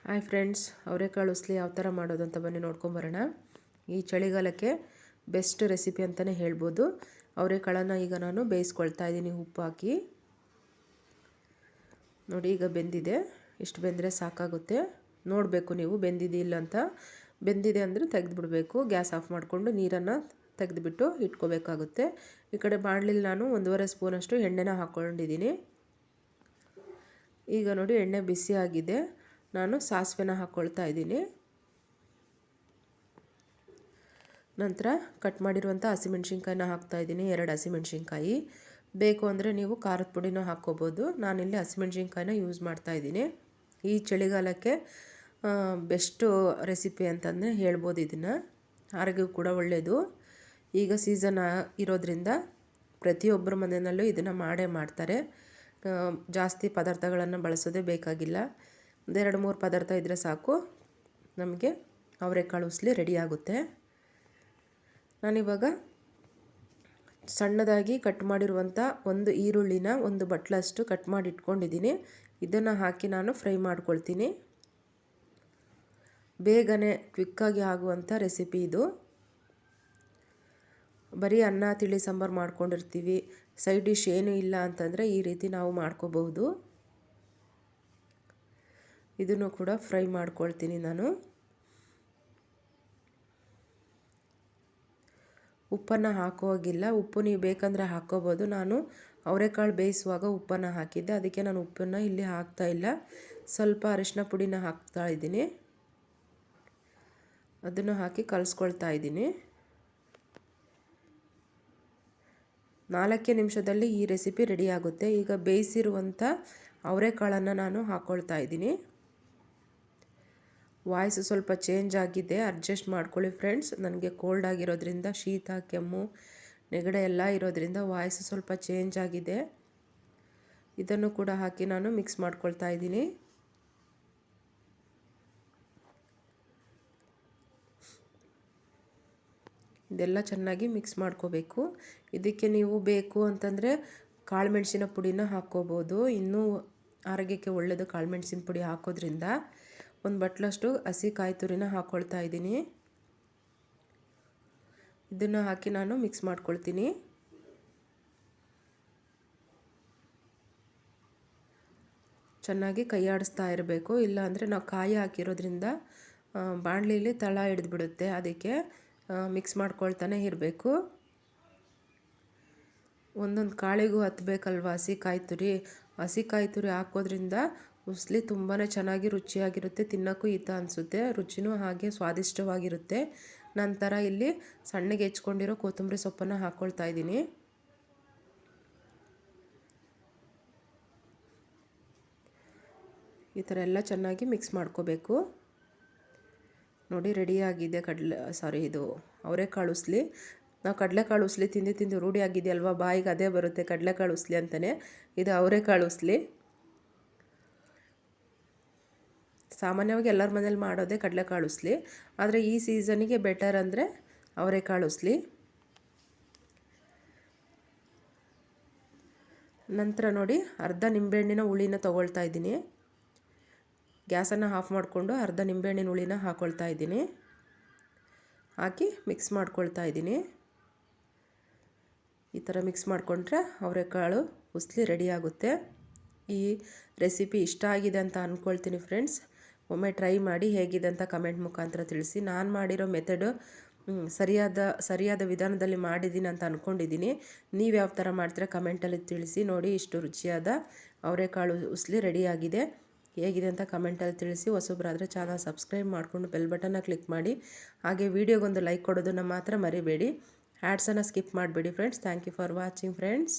Hi friends, ಅವರೆಕಾಳು ಉಸ್ಲಿ ಯಾವ ಥರ ಮಾಡೋದು ಅಂತ ಬನ್ನಿ ನೋಡ್ಕೊಂಬರೋಣ. ಈ ಚಳಿಗಾಲಕ್ಕೆ ಬೆಸ್ಟ್ ರೆಸಿಪಿ ಅಂತಲೇ ಹೇಳ್ಬೋದು. ಅವರೆಕಾಳನ್ನು ಈಗ ನಾನು ಬೇಯಿಸ್ಕೊಳ್ತಾ ಇದ್ದೀನಿ ಉಪ್ಪು ಹಾಕಿ. ನೋಡಿ, ಈಗ ಬೆಂದಿದೆ. ಇಷ್ಟು ಬೆಂದರೆ ಸಾಕಾಗುತ್ತೆ. ನೋಡಬೇಕು ನೀವು ಬೆಂದಿದೆಯಿಲ್ಲ ಅಂತ. ಬೆಂದಿದೆ ಅಂದರೆ ತೆಗೆದುಬಿಡಬೇಕು. ಗ್ಯಾಸ್ ಆಫ್ ಮಾಡಿಕೊಂಡು ನೀರನ್ನು ತೆಗೆದುಬಿಟ್ಟು ಇಟ್ಕೋಬೇಕಾಗುತ್ತೆ. ಈ ಕಡೆ ಬಾಣಲಿಲಿ ನಾನು 1.5 ಸ್ಪೂನಷ್ಟು ಎಣ್ಣೆನ ಹಾಕ್ಕೊಂಡಿದ್ದೀನಿ. ಈಗ ನೋಡಿ, ಎಣ್ಣೆ ಬಿಸಿ ಆಗಿದೆ. ನಾನು ಸಾಸಿವೆನ ಹಾಕ್ಕೊಳ್ತಾ ಇದ್ದೀನಿ. ನಂತರ ಕಟ್ ಮಾಡಿರುವಂಥ ಹಸಿಮೆಣ್ಸಿನ್ಕಾಯಿನ ಹಾಕ್ತಾಯಿದ್ದೀನಿ, 2 ಹಸಿಮೆಣ್ಸಿನ್ಕಾಯಿ. ಬೇಕು ಅಂದರೆ ನೀವು ಖಾರದ ಪುಡಿನೂ ಹಾಕ್ಕೋಬೋದು. ನಾನಿಲ್ಲಿ ಹಸಿಮೆಣ್ಸಿನ್ಕಾಯಿನ ಯೂಸ್ ಮಾಡ್ತಾಯಿದ್ದೀನಿ. ಈ ಚಳಿಗಾಲಕ್ಕೆ ಬೆಸ್ಟು ರೆಸಿಪಿ ಅಂತಂದರೆ ಹೇಳ್ಬೋದು. ಇದನ್ನು ಆರೋಗ್ಯಕ್ಕೂ ಕೂಡ ಒಳ್ಳೆಯದು. ಈಗ ಸೀಸನ್ ಇರೋದ್ರಿಂದ ಪ್ರತಿಯೊಬ್ಬರ ಮನೆಯಲ್ಲೂ ಇದನ್ನು ಮಾಡೇ ಮಾಡ್ತಾರೆ. ಜಾಸ್ತಿ ಪದಾರ್ಥಗಳನ್ನು ಬಳಸೋದೇ ಬೇಕಾಗಿಲ್ಲ. 2-3 ಪದಾರ್ಥ ಇದ್ದರೆ ಸಾಕು, ನಮಗೆ ಅವರೆಕಾಳು ಉಸ್ಲಿ ರೆಡಿ ಆಗುತ್ತೆ. ನಾನಿವಾಗ ಸಣ್ಣದಾಗಿ ಕಟ್ ಮಾಡಿರುವಂಥ 1 ಈರುಳ್ಳಿನ 1 ಬಟ್ಲಷ್ಟು ಕಟ್ ಮಾಡಿ ಇಟ್ಕೊಂಡಿದ್ದೀನಿ. ಇದನ್ನು ಹಾಕಿ ನಾನು ಫ್ರೈ ಮಾಡ್ಕೊಳ್ತೀನಿ. ಬೇಗನೆ ಕ್ವಿಕ್ಕಾಗಿ ಆಗುವಂಥ ರೆಸಿಪಿ ಇದು. ಬರೀ ಅನ್ನ ತಿಳಿ ಸಾಂಬಾರು ಮಾಡ್ಕೊಂಡಿರ್ತೀವಿ, ಸೈಡ್ ಡಿಶ್ ಏನೂ ಇಲ್ಲ ಅಂತಂದರೆ ಈ ರೀತಿ ನಾವು ಮಾಡ್ಕೋಬಹುದು. ಇದನ್ನು ಕೂಡ ಫ್ರೈ ಮಾಡ್ಕೊಳ್ತೀನಿ ನಾನು. ಉಪ್ಪನ್ನು ಹಾಕೋಗಿಲ್ಲ. ಉಪ್ಪು ನೀವು ಬೇಕಂದರೆ ಹಾಕ್ಕೋಬೋದು. ನಾನು ಅವರೆಕಾಳು ಬೇಯಿಸುವಾಗ ಉಪ್ಪನ್ನು ಹಾಕಿದ್ದೆ, ಅದಕ್ಕೆ ನಾನು ಉಪ್ಪನ್ನು ಇಲ್ಲಿ ಹಾಕ್ತಾ ಇಲ್ಲ. ಸ್ವಲ್ಪ ಅರಿಶಿನ ಪುಡಿನ ಹಾಕ್ತಾ ಇದ್ದೀನಿ. ಅದನ್ನು ಹಾಕಿ ಕಲಿಸ್ಕೊಳ್ತಾ ಇದ್ದೀನಿ. 4 ನಿಮಿಷದಲ್ಲಿ ಈ ರೆಸಿಪಿ ರೆಡಿ ಆಗುತ್ತೆ. ಈಗ ಬೇಯಿಸಿರುವಂಥ ಅವರೆಕಾಳನ್ನು ನಾನು ಹಾಕ್ಕೊಳ್ತಾ ಇದ್ದೀನಿ. ವಾಯ್ಸ್ ಸ್ವಲ್ಪ ಚೇಂಜ್ ಆಗಿದೆ, ಅಡ್ಜಸ್ಟ್ ಮಾಡ್ಕೊಳ್ಳಿ ಫ್ರೆಂಡ್ಸ್. ನನಗೆ ಕೋಲ್ಡ್ ಆಗಿರೋದ್ರಿಂದ, ಶೀತ ಕೆಮ್ಮು ನೆಗಡೆ ಎಲ್ಲ ಇರೋದ್ರಿಂದ ವಾಯ್ಸ್ ಸ್ವಲ್ಪ ಚೇಂಜ್ ಆಗಿದೆ. ಇದನ್ನು ಕೂಡ ಹಾಕಿ ನಾನು ಮಿಕ್ಸ್ ಮಾಡ್ಕೊಳ್ತಾ ಇದ್ದೀನಿ. ಇದೆಲ್ಲ ಚೆನ್ನಾಗಿ ಮಿಕ್ಸ್ ಮಾಡ್ಕೋಬೇಕು. ಇದಕ್ಕೆ ನೀವು ಬೇಕು ಅಂತಂದರೆ ಕಾಳುಮೆಣಸಿನ ಪುಡಿನ ಹಾಕ್ಕೋಬೋದು. ಇನ್ನೂ ಆರೋಗ್ಯಕ್ಕೆ ಒಳ್ಳೆಯದು ಕಾಳುಮೆಣಸಿನ ಪುಡಿ ಹಾಕೋದ್ರಿಂದ. 1 ಬಟ್ಲಷ್ಟು ಹಸಿ ಕಾಯಿ ತುರಿನ ಹಾಕ್ಕೊಳ್ತಾ ಇದ್ದೀನಿ. ಇದನ್ನು ಹಾಕಿ ನಾನು ಮಿಕ್ಸ್ ಮಾಡ್ಕೊಳ್ತೀನಿ. ಚೆನ್ನಾಗಿ ಕೈ ಆಡಿಸ್ತಾ ಇರಬೇಕು, ಇಲ್ಲಾಂದರೆ ನಾವು ಕಾಯಿ ಹಾಕಿರೋದ್ರಿಂದ ಬಾಣಲಿಲಿ ತಳ ಹಿಡಿದ್ಬಿಡುತ್ತೆ. ಅದಕ್ಕೆ ಮಿಕ್ಸ್ ಮಾಡ್ಕೊಳ್ತಾನೆ ಇರಬೇಕು. ಒಂದೊಂದು ಕಾಳಿಗೂ ಹತ್ತಬೇಕಲ್ವ ಹಸಿ ಕಾಯಿ ತುರಿ ಹಾಕೋದ್ರಿಂದ ಉಸ್ಲಿ ತುಂಬಾ ಚೆನ್ನಾಗಿ ರುಚಿಯಾಗಿರುತ್ತೆ. ತಿನ್ನೋಕ್ಕೂ ಹಿತ ಅನಿಸುತ್ತೆ, ರುಚಿನೂ ಹಾಗೆ ಸ್ವಾದಿಷ್ಟವಾಗಿರುತ್ತೆ. ನಂತರ ಇಲ್ಲಿ ಸಣ್ಣಗೆ ಹೆಚ್ಕೊಂಡಿರೋ ಕೊತ್ತಂಬರಿ ಸೊಪ್ಪನ್ನು ಹಾಕ್ಕೊಳ್ತಾ ಇದ್ದೀನಿ. ಈ ಥರ ಎಲ್ಲ ಚೆನ್ನಾಗಿ ಮಿಕ್ಸ್ ಮಾಡ್ಕೋಬೇಕು. ನೋಡಿ, ರೆಡಿಯಾಗಿದೆ ಇದು ಅವರೆಕಾಳು ಉಸ್ಲಿ. ನಾವು ಕಡಲೆಕಾಳು ಉಸ್ಲಿ ತಿಂದು ರೂಢಿ ಆಗಿದೆಯಲ್ವ, ಬಾಯಿಗೆ ಅದೇ ಬರುತ್ತೆ, ಕಡಲೆಕಾಳು ಉಸ್ಲಿ ಅಂತಲೇ. ಇದು ಅವರೆಕಾಳು ಉಸ್ಲಿ. ಸಾಮಾನ್ಯವಾಗಿ ಎಲ್ಲರ ಮನೇಲಿ ಮಾಡೋದೇ ಕಡಲೆಕಾಳು ಉಸ್ಲಿ, ಆದರೆ ಈ ಸೀಸನಿಗೆ ಬೆಟರ್ ಅಂದರೆ ಅವರೆಕಾಳು ಉಸ್ಲಿ. ನಂತರ ನೋಡಿ, ಅರ್ಧ ನಿಂಬೆಹಣ್ಣಿನ ಹುಳಿನ ತೊಗೊಳ್ತಾ ಇದ್ದೀನಿ. ಗ್ಯಾಸನ್ನು ಆಫ್ ಮಾಡಿಕೊಂಡು ಅರ್ಧ ನಿಂಬೆಹಣ್ಣಿನ ಹುಳಿನ ಹಾಕ್ಕೊಳ್ತಾ ಇದ್ದೀನಿ. ಹಾಕಿ ಮಿಕ್ಸ್ ಮಾಡ್ಕೊಳ್ತಾ ಇದ್ದೀನಿ. ಈ ಥರ ಮಿಕ್ಸ್ ಮಾಡಿಕೊಂಡ್ರೆ ಅವರೆಕಾಳು ಉಸ್ಲಿ ರೆಡಿ ಆಗುತ್ತೆ. ಈ ರೆಸಿಪಿ ಇಷ್ಟ ಆಗಿದೆ ಅಂತ ಅಂದ್ಕೊಳ್ತೀನಿ ಫ್ರೆಂಡ್ಸ್. ಒಮ್ಮೆ ಟ್ರೈ ಮಾಡಿ ಹೇಗಿದೆ ಅಂತ ಕಮೆಂಟ್ ಮುಖಾಂತರ ತಿಳಿಸಿ. ನಾನು ಮಾಡಿರೋ ಮೆಥಡು ಸರಿಯಾದ ವಿಧಾನದಲ್ಲಿ ಮಾಡಿದ್ದೀನಿ ಅಂತ ಅಂದ್ಕೊಂಡಿದ್ದೀನಿ. ನೀವು ಯಾವ ಥರ ಮಾಡ್ತೀರಾ ಕಮೆಂಟಲ್ಲಿ ತಿಳಿಸಿ. ನೋಡಿ, ಇಷ್ಟು ರುಚಿಯಾದ ಅವರೆಕಾಳು ಉಸ್ಲಿ ರೆಡಿಯಾಗಿದೆ. ಹೇಗಿದೆ ಅಂತ ಕಮೆಂಟಲ್ಲಿ ತಿಳಿಸಿ. ಹೊಸಬ್ರಾದರೆ ಚಾನಲ್ ಸಬ್ಸ್ಕ್ರೈಬ್ ಮಾಡಿಕೊಂಡು ಬೆಲ್ ಬಟನ್ನ ಕ್ಲಿಕ್ ಮಾಡಿ. ಹಾಗೆ ವಿಡಿಯೋಗೊಂದು ಲೈಕ್ ಕೊಡೋದನ್ನು ಮಾತ್ರ ಮರಿಬೇಡಿ. ಆ್ಯಡ್ಸನ್ನು ಸ್ಕಿಪ್ ಮಾಡಬೇಡಿ friends. Thank you for watching friends.